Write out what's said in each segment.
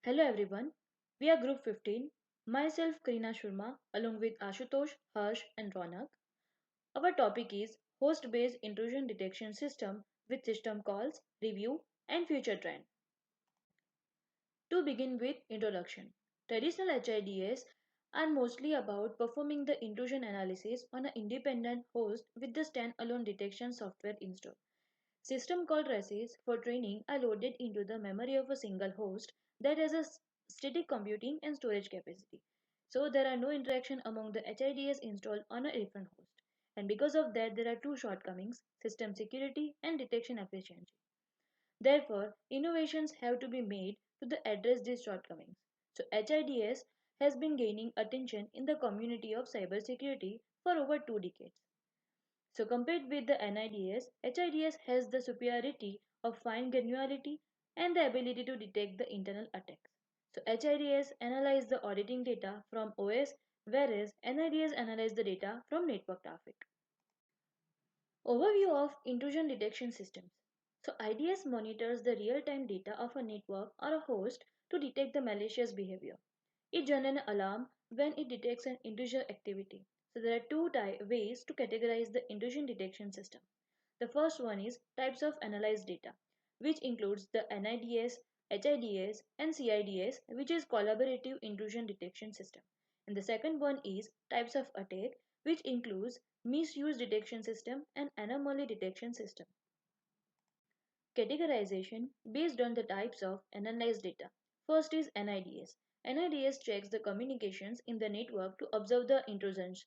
Hello everyone, we are Group 15. Myself Karina Sharma along with Ashutosh, Harsh and Ronak. Our topic is host-based intrusion detection system with system calls, review and future trend. To begin with introduction. Traditional HIDs are mostly about performing the intrusion analysis on an independent host with the standalone detection software installed. System call traces for training are loaded into the memory of a single host that has a static computing and storage capacity. So there are no interaction among the HIDs installed on a different host. And because of that, there are two shortcomings, system security and detection efficiency. Therefore, innovations have to be made address these shortcomings. So HIDS has been gaining attention in the community of cybersecurity for over 2 decades. So compared with the NIDS, HIDS has the superiority of fine granularity and the ability to detect the internal attacks. So HIDS analyze the auditing data from OS, whereas NIDS analyze the data from network traffic. Overview of intrusion detection systems. So IDS monitors the real-time data of a network or a host to detect the malicious behavior. It generates an alarm when it detects an intrusion activity. So there are two ways to categorize the intrusion detection system. The first one is types of analyzed data, which includes the NIDS, HIDS, and CIDS, which is collaborative intrusion detection system. And the second one is types of attack, which includes misuse detection system and anomaly detection system. Categorization based on the types of analyzed data. First is NIDS. NIDS checks the communications in the network to observe the intrusions.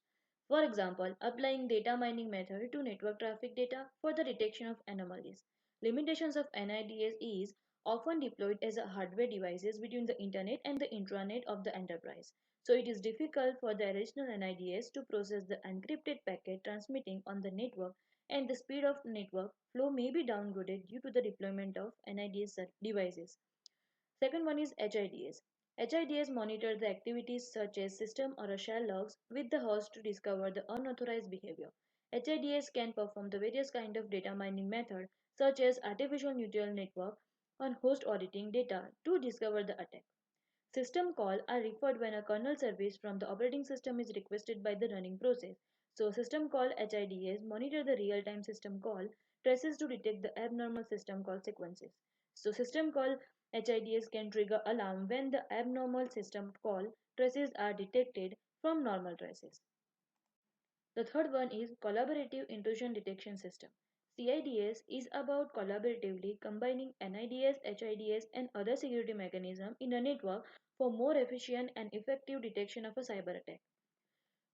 For example, applying data mining method to network traffic data for the detection of anomalies. Limitations of NIDS is often deployed as a hardware devices between the internet and the intranet of the enterprise. So it is difficult for the additional NIDS to process the encrypted packet transmitting on the network, and the speed of network flow may be downgraded due to the deployment of NIDS devices. Second one is HIDS. HIDS monitor the activities such as system or a shell logs with the host to discover the unauthorized behavior. HIDS can perform the various kind of data mining method such as artificial neural network on host auditing data to discover the attack. System call are referred when a kernel service from the operating system is requested by the running process. So system call HIDS monitor the real-time system call traces to detect the abnormal system call sequences. So system call HIDS can trigger alarm when the abnormal system call traces are detected from normal traces. The third one is Collaborative Intrusion Detection System. CIDS is about collaboratively combining NIDS, HIDS, and other security mechanisms in a network for more efficient and effective detection of a cyber attack.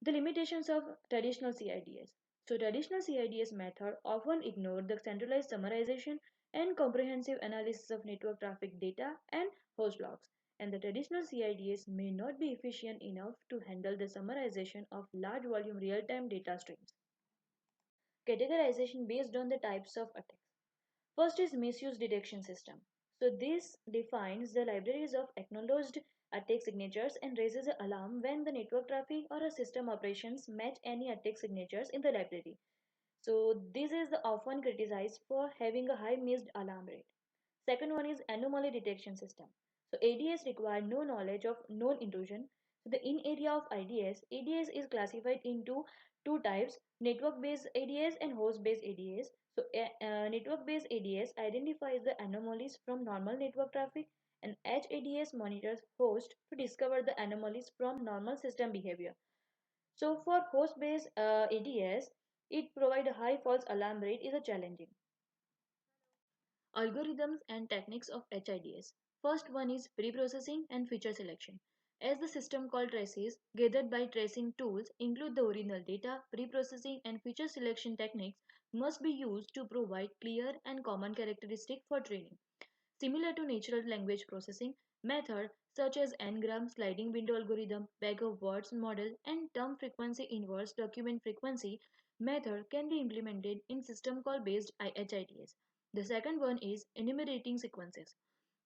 The limitations of traditional CIDS. So traditional CIDS method often ignore the centralized summarization and comprehensive analysis of network traffic data and host logs. And the traditional CIDS may not be efficient enough to handle the summarization of large volume real-time data streams. Categorization based on the types of attacks. First is misuse detection system. So this defines the libraries of acknowledged attack signatures and raises an alarm when the network traffic or a system operations match any attack signatures in the library. So this is often criticized for having a high missed alarm rate. Second one is anomaly detection system. So ADS require no knowledge of known intrusion. So the in area of IDS, ADS is classified into two types: network based ADS and host based ADS. So network based ADS identifies the anomalies from normal network traffic, and HADS monitors host to discover the anomalies from normal system behavior. So for host based ADS, it provides a high false alarm rate is a challenging. Algorithms and techniques of HIDS. First one is pre-processing and feature selection. As the system call traces gathered by tracing tools include the original data, pre-processing and feature selection techniques must be used to provide clear and common characteristics for training. Similar to natural language processing, methods such as n-gram sliding window algorithm, bag of words model, and term frequency inverse document frequency method can be implemented in system call based HIDS. The second one is enumerating sequences.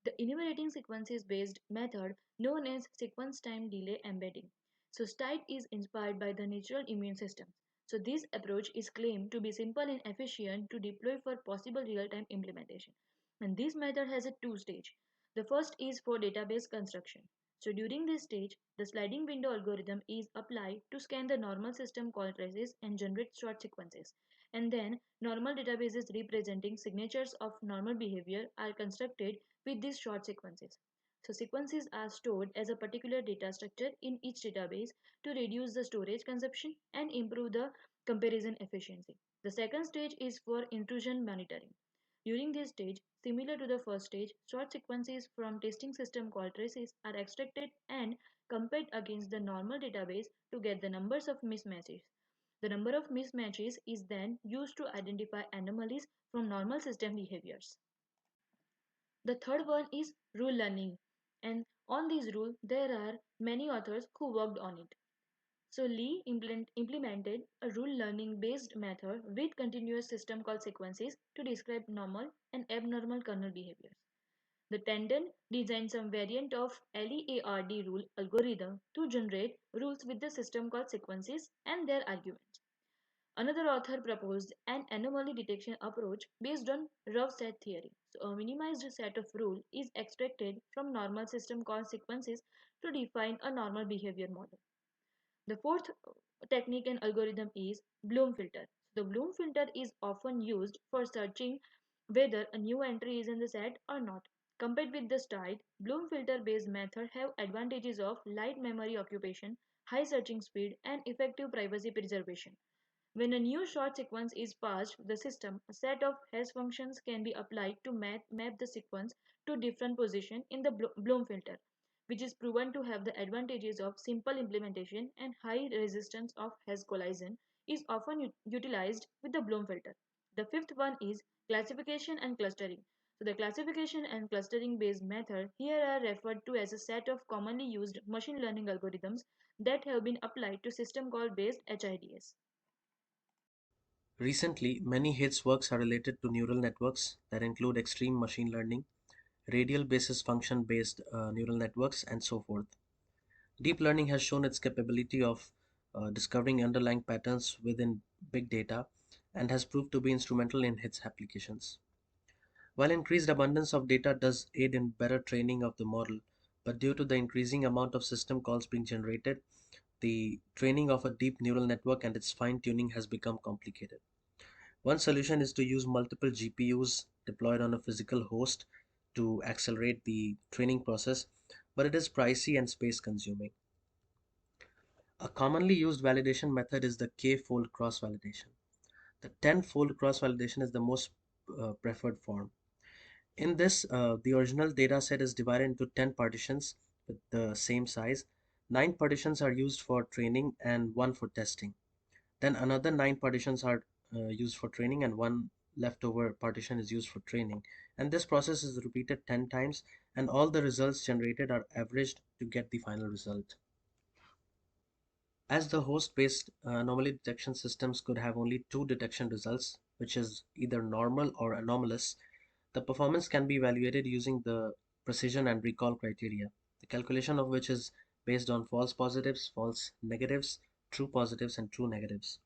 The enumerating sequences based method known as sequence time delay embedding. So STIDE is inspired by the natural immune system. So this approach is claimed to be simple and efficient to deploy for possible real-time implementation. And this method has a two-stage. The first is for database construction. So during this stage, the sliding window algorithm is applied to scan the normal system call traces and generate short sequences. And then normal databases representing signatures of normal behavior are constructed with these short sequences. So sequences are stored as a particular data structure in each database to reduce the storage consumption and improve the comparison efficiency. The second stage is for intrusion monitoring. During this stage, similar to the first stage, short sequences from testing system call traces are extracted and compared against the normal database to get the numbers of mismatches. The number of mismatches is then used to identify anomalies from normal system behaviors. The third one is rule learning, and on this rule there are many authors who worked on it. So Lee implemented a rule learning based method with continuous system call sequences to describe normal and abnormal kernel behaviors. The Tandon designed some variant of LEARD rule algorithm to generate rules with the system call sequences and their arguments. Another author proposed an anomaly detection approach based on rough set theory. So a minimized set of rules is extracted from normal system call sequences to define a normal behavior model. The fourth technique and algorithm is Bloom filter. The Bloom filter is often used for searching whether a new entry is in the set or not. Compared with the style, Bloom filter based method have advantages of light memory occupation, high searching speed, and effective privacy preservation. When a new short sequence is passed the system, a set of hash functions can be applied to map the sequence to different position in the Bloom filter, which is proven to have the advantages of simple implementation and high resistance of hash collision, is often utilized with the Bloom filter. The fifth one is classification and clustering. So the classification and clustering based method here are referred to as a set of commonly used machine learning algorithms that have been applied to system call based HIDS. Recently, many HITS works are related to neural networks that include extreme machine learning, radial basis function based neural networks, and so forth. Deep learning has shown its capability of discovering underlying patterns within big data and has proved to be instrumental in its applications. While increased abundance of data does aid in better training of the model, but due to the increasing amount of system calls being generated, the training of a deep neural network and its fine tuning has become complicated. One solution is to use multiple GPUs deployed on a physical host to accelerate the training process, but it is pricey and space consuming. A commonly used validation method is the k-fold cross-validation. The 10-fold cross-validation is the most preferred form. In this, the original data set is divided into 10 partitions with the same size. 9 partitions are used for training and 1 for testing. Then another 9 partitions are used for training and 1 leftover partition is used for training. And this process is repeated 10 times and all the results generated are averaged to get the final result. As the host-based anomaly detection systems could have only two detection results, which is either normal or anomalous, the performance can be evaluated using the precision and recall criteria, the calculation of which is based on false positives, false negatives, true positives, and true negatives.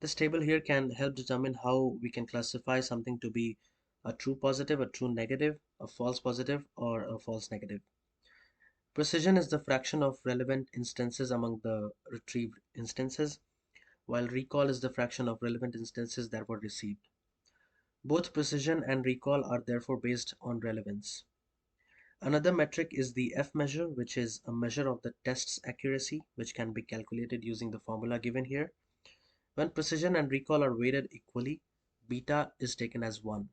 This table here can help determine how we can classify something to be a true positive, a true negative, a false positive, or a false negative. Precision is the fraction of relevant instances among the retrieved instances, while recall is the fraction of relevant instances that were received. Both precision and recall are therefore based on relevance. Another metric is the F measure, which is a measure of the test's accuracy, which can be calculated using the formula given here. When precision and recall are weighted equally, beta is taken as 1.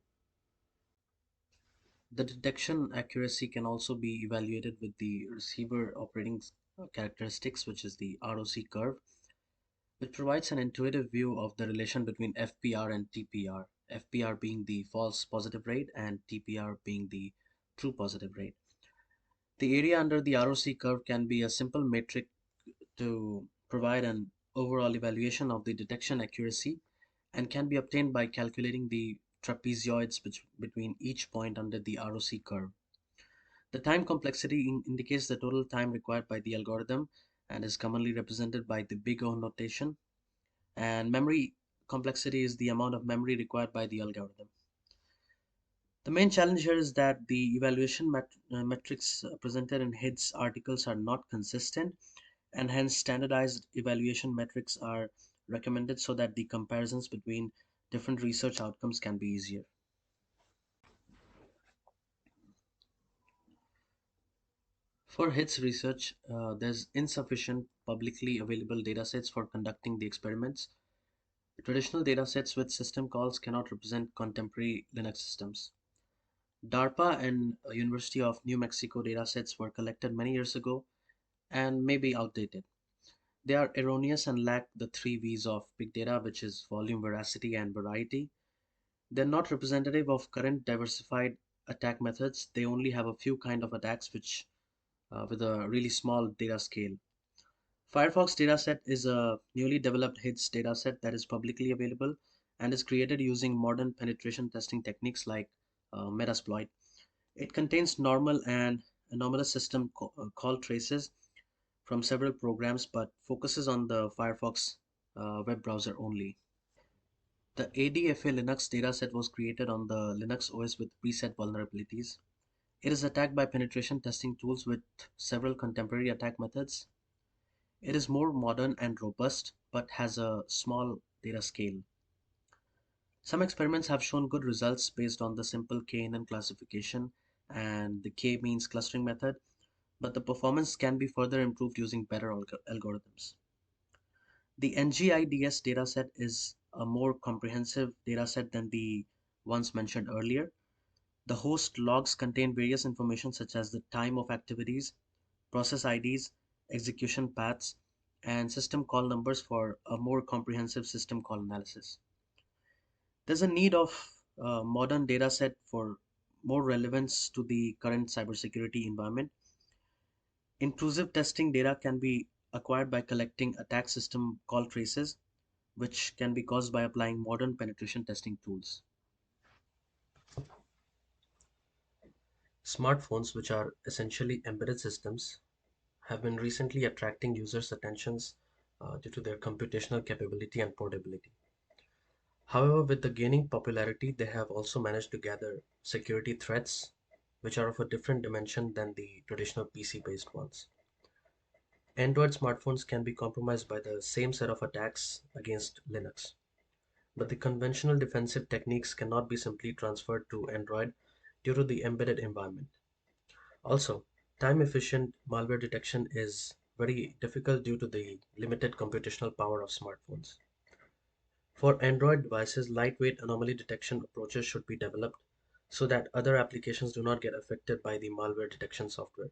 The detection accuracy can also be evaluated with the receiver operating characteristics, which is the ROC curve, which provides an intuitive view of the relation between FPR and TPR, FPR being the false positive rate and TPR being the true positive rate. The area under the ROC curve can be a simple metric to provide an overall evaluation of the detection accuracy and can be obtained by calculating the trapezoids between each point under the ROC curve. The time complexity indicates the total time required by the algorithm and is commonly represented by the big O notation. And memory complexity is the amount of memory required by the algorithm. The main challenge here is that the evaluation metrics presented in HIDS articles are not consistent, and hence standardized evaluation metrics are recommended so that the comparisons between different research outcomes can be easier. For HITS research, there's insufficient publicly available datasets for conducting the experiments. Traditional datasets with system calls cannot represent contemporary Linux systems. DARPA and University of New Mexico datasets were collected many years ago and may be outdated. They are erroneous and lack the three V's of big data, which is volume, veracity, and variety. They're not representative of current diversified attack methods. They only have a few kind of attacks which with a really small data scale. Firefox dataset is a newly developed HIDS dataset that is publicly available and is created using modern penetration testing techniques like Metasploit. It contains normal and anomalous system call traces from several programs but focuses on the Firefox web browser only. The ADFA Linux dataset was created on the Linux OS with preset vulnerabilities. It is attacked by penetration testing tools with several contemporary attack methods. It is more modern and robust, but has a small data scale. Some experiments have shown good results based on the simple KNN classification and the K-means clustering method, but the performance can be further improved using better algorithms. The NGIDS dataset is a more comprehensive dataset than the ones mentioned earlier. The host logs contain various information such as the time of activities, process IDs, execution paths, and system call numbers for a more comprehensive system call analysis. There's a need of a modern data set for more relevance to the current cybersecurity environment. Intrusive testing data can be acquired by collecting attack system call traces, which can be caused by applying modern penetration testing tools. Smartphones, which are essentially embedded systems, have been recently attracting users' attentions due to their computational capability and portability. However, with the gaining popularity, they have also managed to gather security threats, which are of a different dimension than the traditional PC-based ones. Android smartphones can be compromised by the same set of attacks against Linux, but the conventional defensive techniques cannot be simply transferred to Android due to the embedded environment. Also, time-efficient malware detection is very difficult due to the limited computational power of smartphones. For Android devices, lightweight anomaly detection approaches should be developed so that other applications do not get affected by the malware detection software.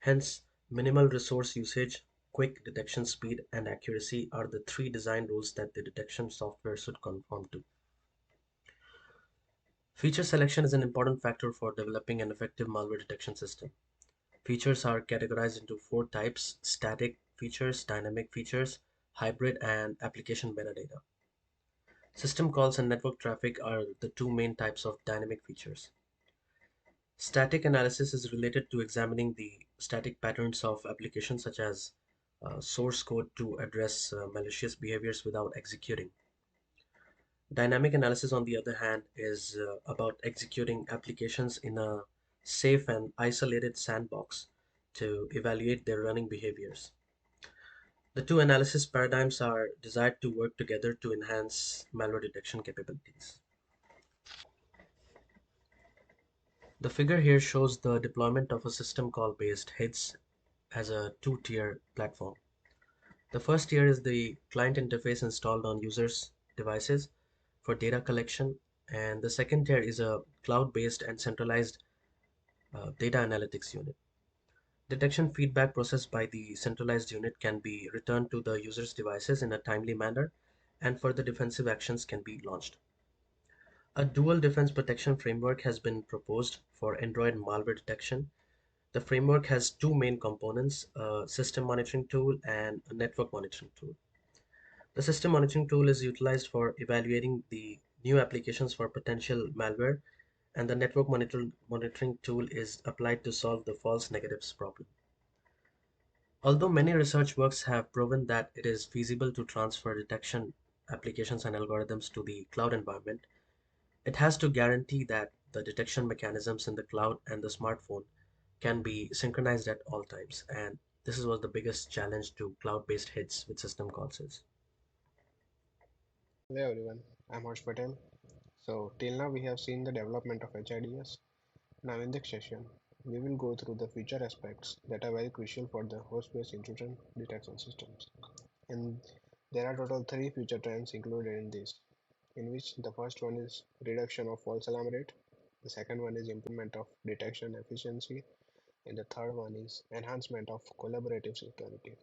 Hence, minimal resource usage, quick detection speed, and accuracy are the three design rules that the detection software should conform to. Feature selection is an important factor for developing an effective malware detection system. Features are categorized into four types: static features, dynamic features, hybrid, and application metadata. System calls and network traffic are the two main types of dynamic features. Static analysis is related to examining the static patterns of applications such as source code to address malicious behaviors without executing. Dynamic analysis, on the other hand, is about executing applications in a safe and isolated sandbox to evaluate their running behaviors. The two analysis paradigms are designed to work together to enhance malware detection capabilities. The figure here shows the deployment of a system call based HIDS as a two-tier platform. The first tier is the client interface installed on users' devices for data collection, and the second tier is a cloud-based and centralized data analytics unit. Detection feedback processed by the centralized unit can be returned to the user's devices in a timely manner, and further defensive actions can be launched. A dual defense protection framework has been proposed for Android malware detection. The framework has two main components: a system monitoring tool and a network monitoring tool. The system monitoring tool is utilized for evaluating the new applications for potential malware, and the network monitoring tool is applied to solve the false negatives problem. Although many research works have proven that it is feasible to transfer detection applications and algorithms to the cloud environment, it has to guarantee that The detection mechanisms in the cloud and the smartphone can be synchronized at all times, and this is was the biggest challenge to cloud-based hits with system calls is. Hello everyone, I'm Harsh Patel. So till now we have seen the development of HIDS. Now in this session, we will go through the future aspects that are very crucial for the host-based intrusion detection systems. And there are total three future trends included in this, in which the first one is reduction of false alarm rate, the second one is improvement of detection efficiency, and the third one is enhancement of collaborative security.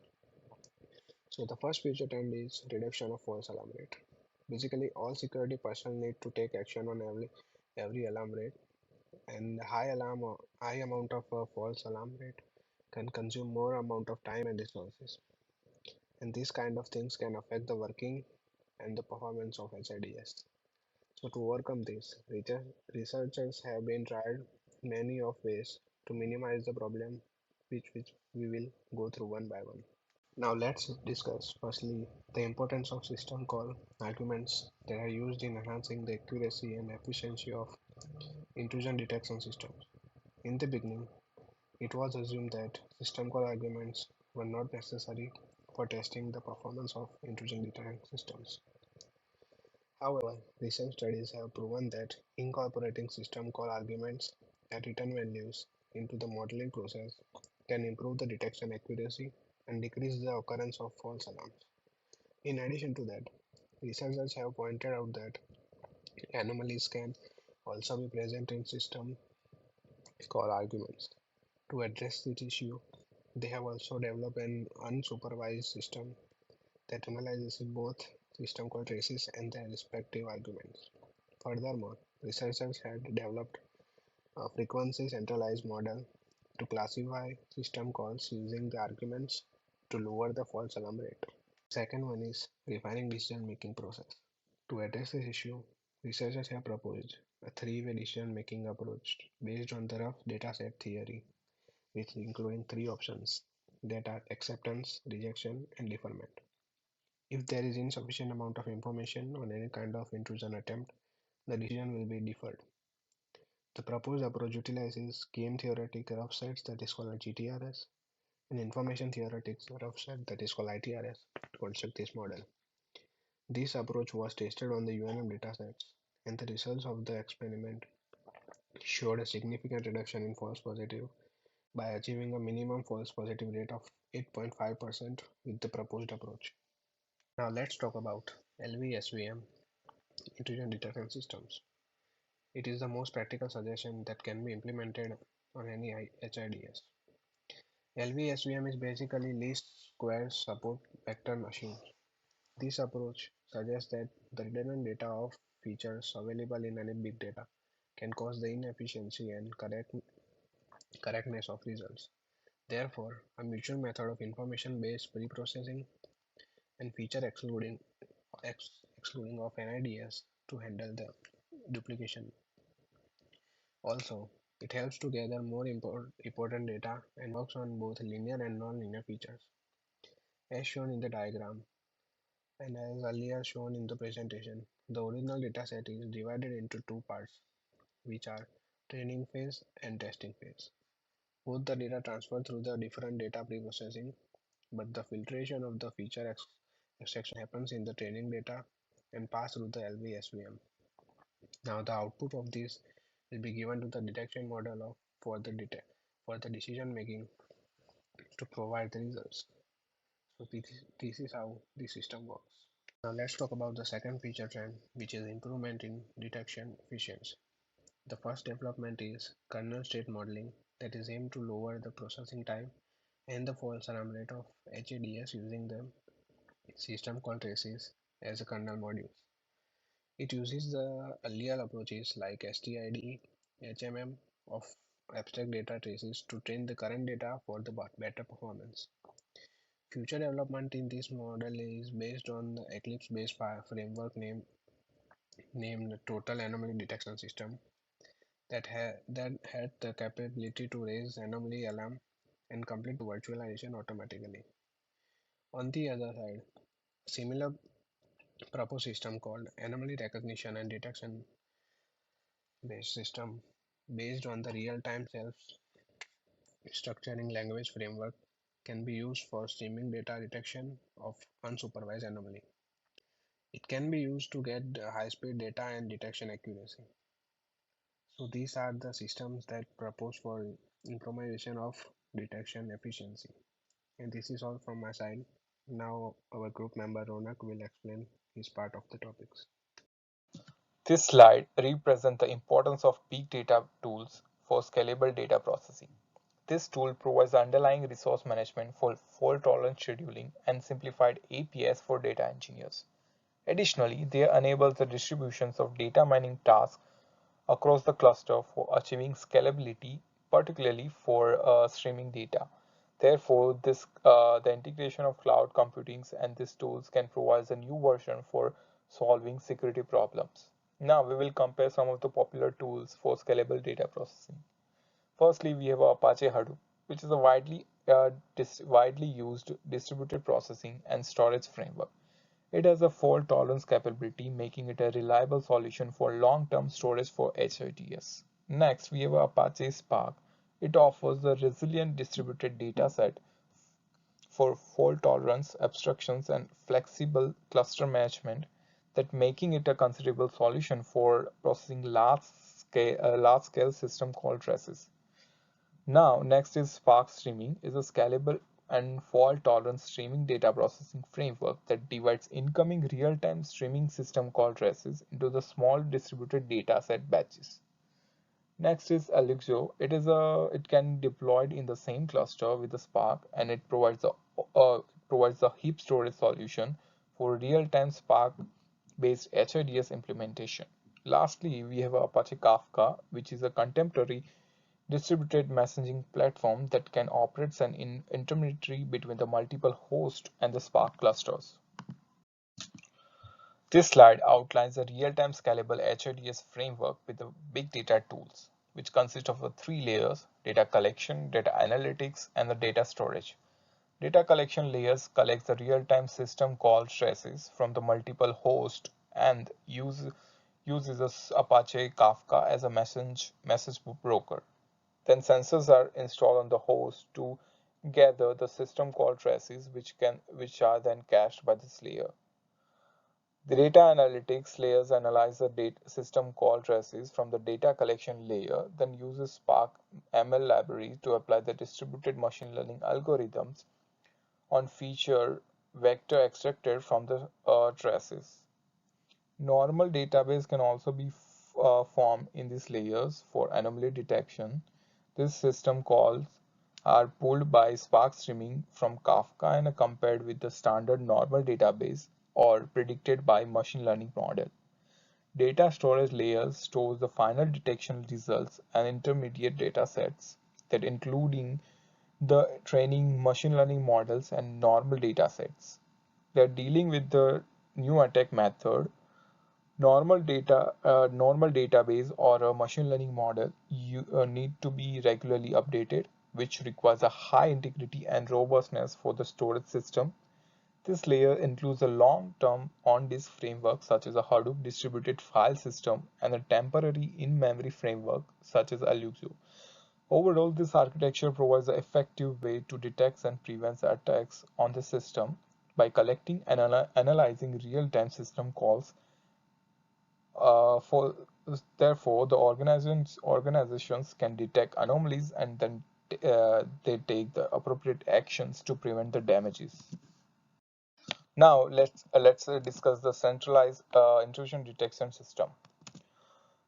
So the first future trend is reduction of false alarm rate. Basically, all security personnel need to take action on every alarm rate, and high amount of false alarm rate can consume more amount of time and resources. And these kind of things can affect the working and the performance of HIDS. So to overcome this, researchers have been tried many of ways to minimize the problem, which we will go through one by one. Now let's discuss firstly the importance of system call arguments that are used in enhancing the accuracy and efficiency of intrusion detection systems. In the beginning, it was assumed that system call arguments were not necessary for testing the performance of intrusion detection systems. However, recent studies have proven that incorporating system call arguments at return values into the modeling process can improve the detection accuracy and decrease the occurrence of false alarms. In addition to that, researchers have pointed out that anomalies can also be present in system call arguments. To address this issue, they have also developed an unsupervised system that analyzes both system call traces and their respective arguments. Furthermore, researchers have developed a frequency centralized model to classify system calls using the arguments to lower the false alarm rate. Second one is refining decision-making process. To address this issue, researchers have proposed a three-way decision-making approach based on the rough dataset theory, which including three options that are acceptance, rejection, and deferment. If there is insufficient amount of information on any kind of intrusion attempt, the decision will be deferred. The proposed approach utilizes game theoretic rough sets that is called GTRS and information theoretic rough set that is called ITRS to construct this model. This approach was tested on the UNM datasets, and the results of the experiment showed a significant reduction in false positive by achieving a minimum false positive rate of 8.5% with the proposed approach. Now let's talk about LVSVM intrusion detection systems. It is the most practical suggestion that can be implemented on any HIDS. LVSVM is basically least squares support vector machine. This approach suggests that the redundant data of features available in any big data can cause the inefficiency and correctness of results. Therefore, a mutual method of information-based pre-processing and feature excluding of NIDS to handle the duplication. Also, it helps to gather more important data and works on both linear and non-linear features. As shown in the diagram, and as earlier shown in the presentation, the original dataset is divided into two parts, which are training phase and testing phase. Both the data transfer through the different data preprocessing, but the filtration of the extraction happens in the training data and pass through the LVSVM. Now the output of this will be given to the detection model for the decision making to provide the results. So this is how the system works. Now let's talk about the second feature trend, which is improvement in detection efficiency. The first development is kernel state modeling that is aimed to lower the processing time and the false alarm rate of HADS using the system called traces as a kernel module. It uses the earlier approaches like STID, HMM of abstract data traces to train the current data for the better performance. Future development in this model is based on the Eclipse-based framework named Total Anomaly Detection System that had the capability to raise anomaly alarm and complete the virtualization automatically. On the other side, a similar proposed system called Anomaly Recognition and Detection based system based on the real-time self-structuring language framework can be used for streaming data detection of unsupervised anomaly. It can be used to get high-speed data and detection accuracy. So these are the systems that propose for improvisation of detection efficiency. And this is all from my side. Now our group member Ronak will explain his part of the topics. This slide represents the importance of big data tools for scalable data processing. This tool provides underlying resource management for fault-tolerant scheduling and simplified APIs for data engineers. Additionally, they enable the distributions of data mining tasks across the cluster for achieving scalability, particularly for streaming data. Therefore, the integration of cloud computing and these tools can provide a new version for solving security problems. Now we will compare some of the popular tools for scalable data processing. Firstly, we have Apache Hadoop, which is a widely used distributed processing and storage framework. It has a fault tolerance capability, making it a reliable solution for long-term storage for HITS. Next, we have Apache Spark. It offers a resilient distributed data set for fault tolerance, abstractions, and flexible cluster management, that making it a considerable solution for processing large-scale system call traces. Now, next is Spark Streaming, is a scalable and fault-tolerant streaming data processing framework that divides incoming real-time streaming system call traces into the small distributed dataset batches. Next is Elixir. It can be deployed in the same cluster with the Spark, and it provides a heap storage solution for real-time Spark-based HIDS implementation. Lastly, we have Apache Kafka, which is a contemporary distributed messaging platform that can operate as an intermediary between the multiple hosts and the Spark clusters. This slide outlines a real-time scalable HIDS framework with the big data tools, which consist of the three layers: data collection, data analytics, and the data storage. Data collection layers collects the real-time system call traces from the multiple hosts and uses Apache Kafka as a message broker. Then sensors are installed on the host to gather the system call traces, which are then cached by this layer. The data analytics layers analyze the system call traces from the data collection layer, then uses Spark ML library to apply the distributed machine learning algorithms on feature vector extracted from the traces. Normal database can also be formed in these layers for anomaly detection. These system calls are pulled by Spark Streaming from Kafka and are compared with the standard normal database or predicted by machine learning model. Data storage layers stores the final detection results and intermediate data sets, that including the training machine learning models and normal data sets. They're dealing with the new attack method. Normal database or a machine learning model you need to be regularly updated, which requires a high integrity and robustness for the storage system. This layer includes a long-term on-disk framework such as a Hadoop distributed file system and a temporary in-memory framework such as Elixir. Overall, this architecture provides an effective way to detect and prevent attacks on the system by collecting and analyzing real-time system calls. For Therefore, the organizations can detect anomalies and then they take the appropriate actions to prevent the damages. Now let's discuss the centralized intrusion detection system.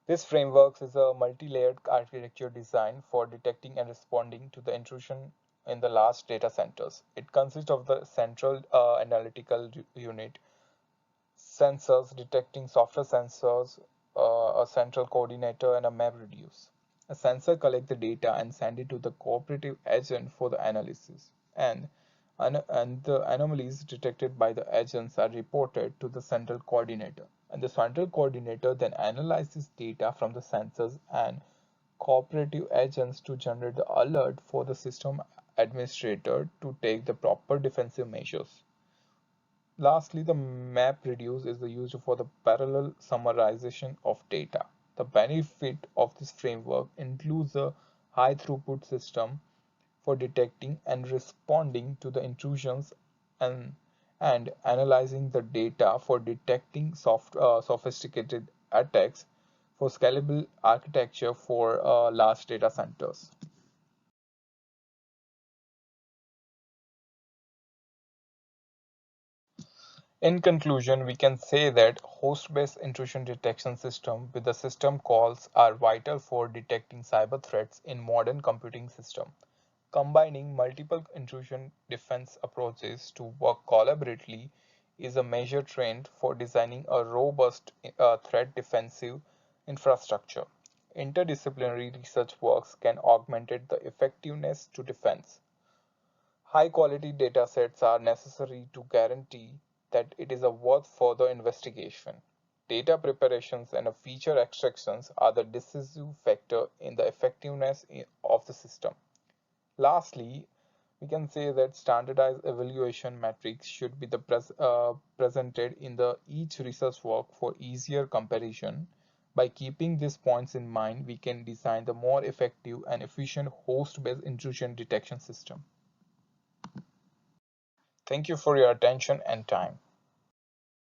This framework is a multi-layered architecture designed for detecting and responding to the intrusion in the large data centers. It consists of the central analytical unit, sensors detecting software sensors, a central coordinator, and a map reduce. A sensor collects the data and send it to the cooperative agent for the analysis. And the anomalies detected by the agents are reported to the central coordinator. And the central coordinator then analyzes data from the sensors and cooperative agents to generate the alert for the system administrator to take the proper defensive measures. Lastly, the map reduce is used for the parallel summarization of data. The benefit of this framework includes a high throughput system for detecting and responding to the intrusions and, and analyzing the data for detecting sophisticated attacks for scalable architecture for large data centers. In conclusion, we can say that host-based intrusion detection system with the system calls are vital for detecting cyber threats in modern computing system. Combining multiple intrusion defense approaches to work collaboratively is a major trend for designing a robust threat defensive infrastructure. Interdisciplinary research works can augment the effectiveness to defense. High quality data sets are necessary to guarantee that it is a worth further investigation. Data preparations and feature extractions are the decisive factor in the effectiveness of the system. Lastly, we can say that standardized evaluation metrics should be presented in the each research work for easier comparison. By keeping these points in mind, we can design the more effective and efficient host-based intrusion detection system. Thank you for your attention and time.